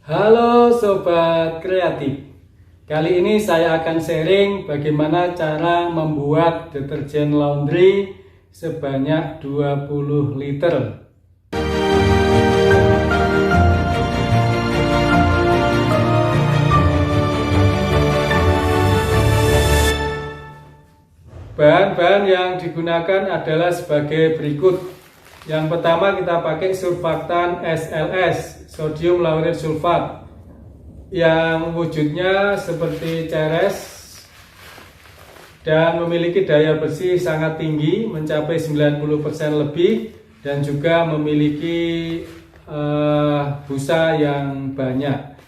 Halo Sobat Kreatif. Kali ini saya akan sharing bagaimana cara membuat deterjen laundry sebanyak 20 liter. Bahan-bahan yang digunakan adalah sebagai berikut. Yang pertama kita pakai surfaktan SLS, sodium lauryl sulfat, yang wujudnya seperti ceres dan memiliki daya bersih sangat tinggi, mencapai 90% lebih, dan juga memiliki busa yang banyak.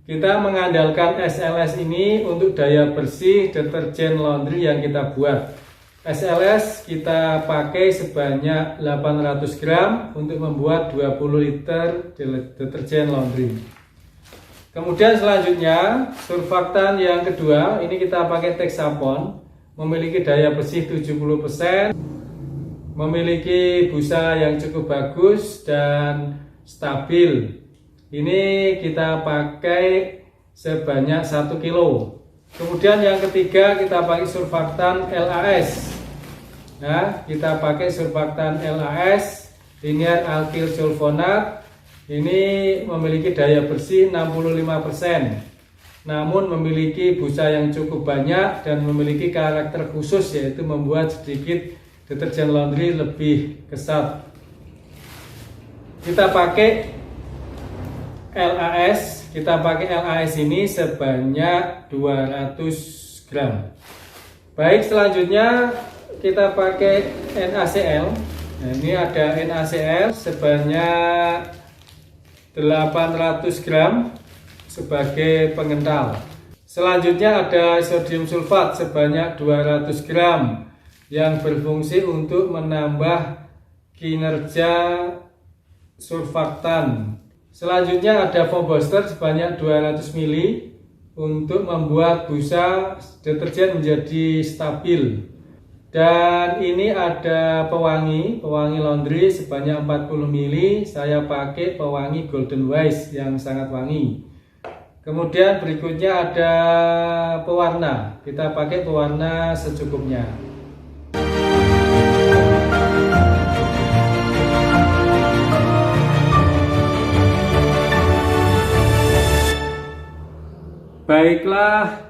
Kita mengandalkan SLS ini untuk daya bersih deterjen laundry yang kita buat. SLS kita pakai sebanyak 800 gram untuk membuat 20 liter deterjen laundry. Kemudian selanjutnya surfaktan yang kedua, ini kita pakai Texapon, memiliki daya bersih 70%, memiliki busa yang cukup bagus dan stabil. Ini kita pakai sebanyak 1 kilo. Kemudian yang ketiga kita pakai surfaktan LAS. Nah, kita pakai surfaktan LAS, linear alkyl sulfonat. Ini memiliki daya bersih 65%. Namun memiliki busa yang cukup banyak dan memiliki karakter khusus, yaitu membuat sedikit deterjen laundry lebih kesat. Kita pakai LAS, ini sebanyak 200 gram. Baik, selanjutnya kita pakai NaCl. Nah, ini ada NaCl sebanyak 800 gram sebagai pengental. Selanjutnya ada sodium sulfat sebanyak 200 gram yang berfungsi untuk menambah kinerja surfaktan. Selanjutnya ada foam booster sebanyak 200 ml untuk membuat busa deterjen menjadi stabil. Dan ini ada pewangi laundry sebanyak 40 ml. Saya pakai pewangi Golden Wise yang sangat wangi. Kemudian berikutnya ada pewarna. Kita pakai pewarna secukupnya. Baiklah,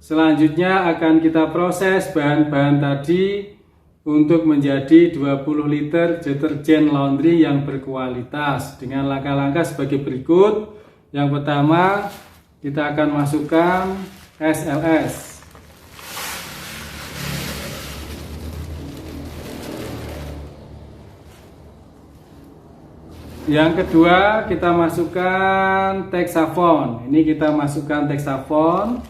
selanjutnya akan kita proses bahan-bahan tadi untuk menjadi 20 liter deterjen laundry yang berkualitas dengan langkah-langkah sebagai berikut. Yang pertama, kita akan masukkan SLS. Yang kedua, kita masukkan Texapon. Ini kita masukkan Texapon.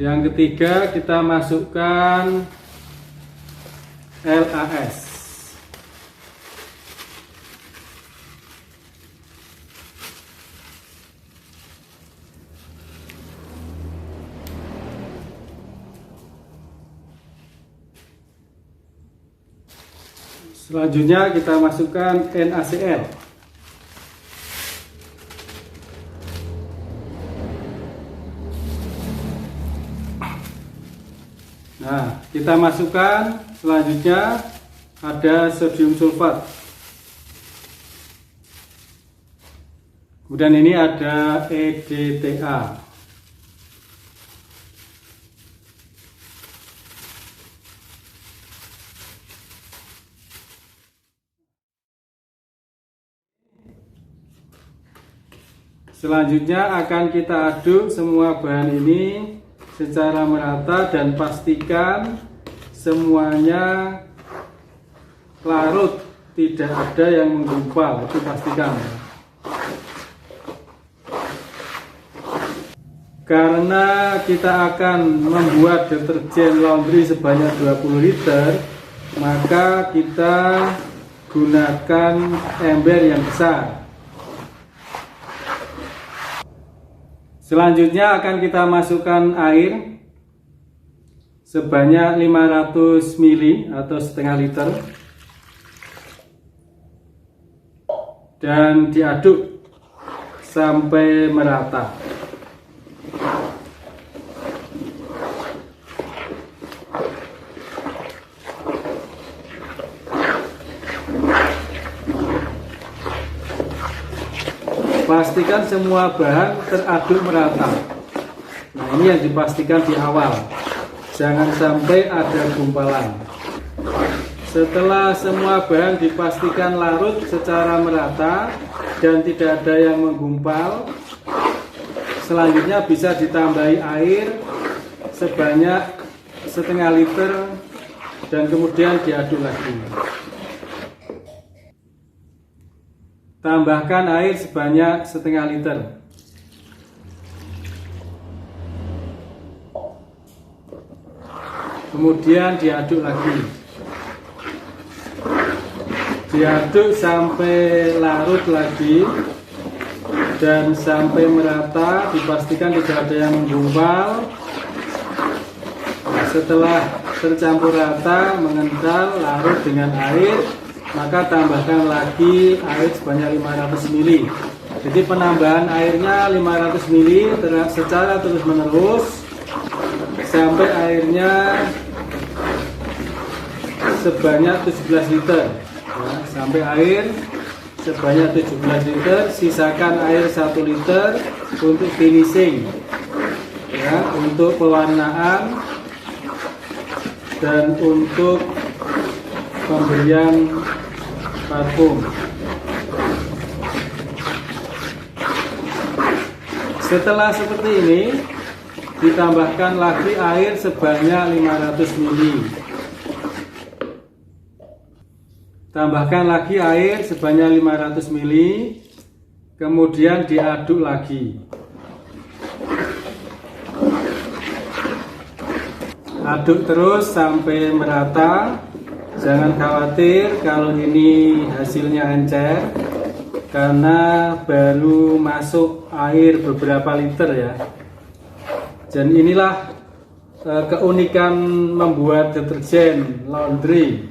Yang ketiga, kita masukkan LAS. Selanjutnya kita masukkan NaCl. Nah, kita masukkan selanjutnya ada sodium sulfat. Kemudian ini ada EDTA. Selanjutnya akan kita aduk semua bahan ini secara merata dan pastikan semuanya larut, tidak ada yang menggumpal, itu pastikan. Karena kita akan membuat deterjen laundry sebanyak 20 liter, maka kita gunakan ember yang besar. Selanjutnya akan kita masukkan air sebanyak 500 ml atau setengah liter dan diaduk sampai merata. Pastikan semua bahan teraduk merata. Nah, ini yang dipastikan di awal. Jangan sampai ada gumpalan. Setelah semua bahan dipastikan larut secara merata dan tidak ada yang menggumpal, selanjutnya bisa ditambahi air sebanyak setengah liter dan kemudian diaduk lagi. Tambahkan air sebanyak setengah liter. Kemudian diaduk lagi. Diaduk sampai larut lagi dan sampai merata, dipastikan tidak ada yang menggumpal. Setelah tercampur rata, mengental, larut dengan air, maka tambahkan lagi air sebanyak 500 ml. Jadi penambahan airnya 500 ml secara terus menerus sampai airnya sebanyak 17 liter. Ya, sampai air sebanyak 17 liter, sisakan air 1 liter untuk finishing, ya, untuk pewarnaan dan untuk pemberian parfum. Setelah seperti ini, ditambahkan lagi air sebanyak 500 ml. Tambahkan lagi air sebanyak 500 ml, kemudian diaduk lagi. Aduk terus sampai merata. Jangan khawatir kalau ini hasilnya encer, karena baru masuk air beberapa liter ya. Dan inilah keunikan membuat deterjen laundry.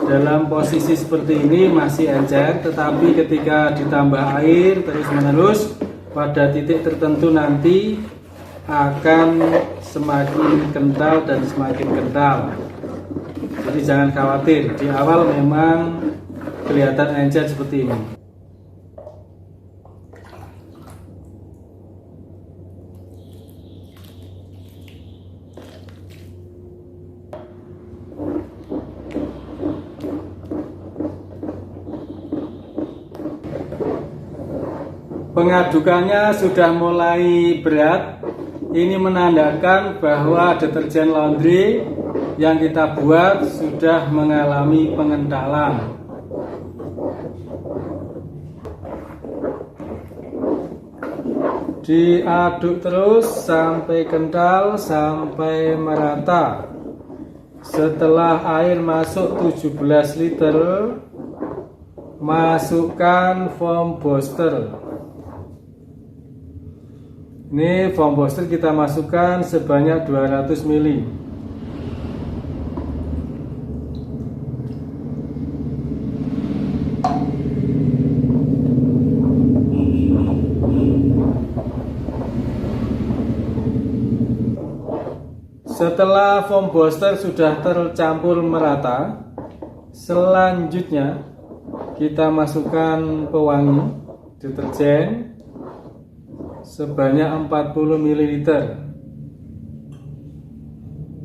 Dalam posisi seperti ini masih encer, tetapi ketika ditambah air terus menerus, pada titik tertentu nanti akan semakin kental dan semakin kental. Jadi jangan khawatir, di awal memang kelihatan encer seperti ini. Pengadukannya sudah mulai berat. Ini menandakan bahwa deterjen laundry yang kita buat sudah mengalami pengentalan. Diaduk terus sampai kental, sampai merata. Setelah air masuk 17 liter, masukkan foam booster. Ini foam booster kita masukkan sebanyak 200 ml. Setelah foam booster sudah tercampur merata, selanjutnya kita masukkan pewangi deterjen sebanyak 40 ml.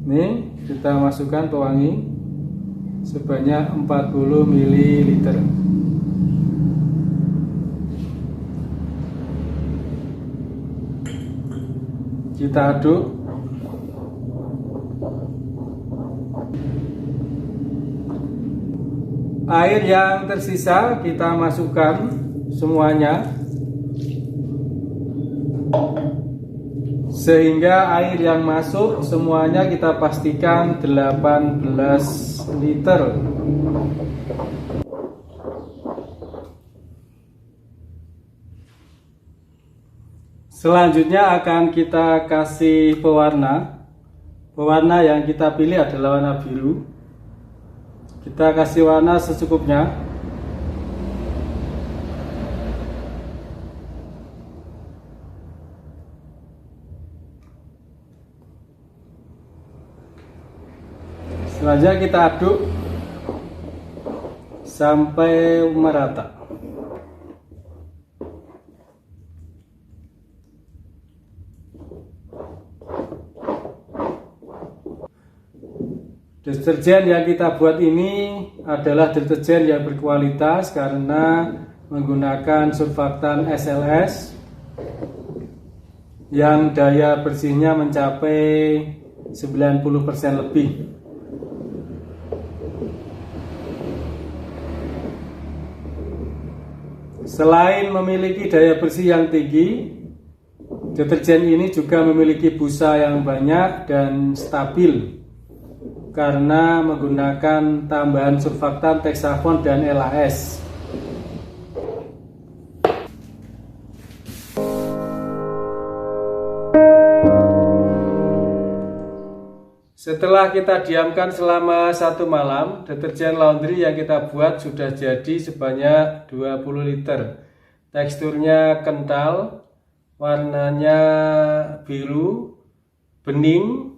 Ini kita masukkan pewangi sebanyak 40 ml. Kita aduk. Air yang tersisa kita masukkan semuanya, sehingga air yang masuk semuanya kita pastikan 18 liter. Selanjutnya akan kita kasih pewarna. Pewarna yang kita pilih adalah warna biru. Kita kasih warna secukupnya. Selanjutnya kita aduk sampai merata. Deterjen yang kita buat ini adalah deterjen yang berkualitas karena menggunakan surfaktan SLS yang daya bersihnya mencapai 90% lebih. Selain memiliki daya bersih yang tinggi, deterjen ini juga memiliki busa yang banyak dan stabil karena menggunakan tambahan surfaktan Texafon dan LAS. Setelah kita diamkan selama 1 malam, deterjen laundry yang kita buat sudah jadi sebanyak 20 liter. Teksturnya kental, warnanya biru, bening,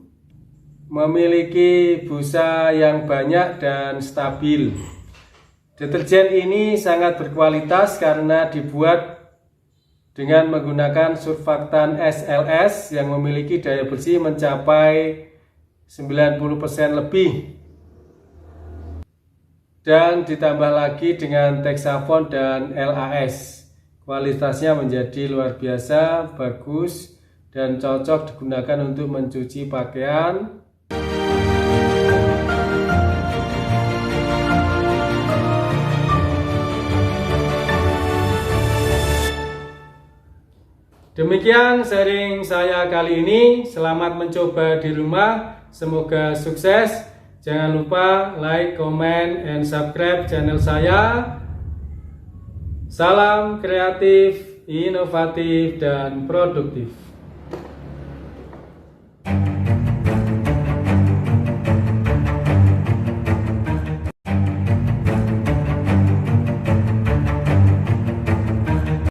memiliki busa yang banyak dan stabil. Deterjen ini sangat berkualitas karena dibuat dengan menggunakan surfaktan SLS yang memiliki daya bersih mencapai 90% lebih. Dan ditambah lagi dengan Texafon dan LAS. Kualitasnya menjadi luar biasa, bagus, dan cocok digunakan untuk mencuci pakaian. Demikian sharing saya kali ini. Selamat mencoba di rumah. Semoga sukses. Jangan lupa like, comment, and subscribe channel saya. Salam kreatif, inovatif, dan produktif.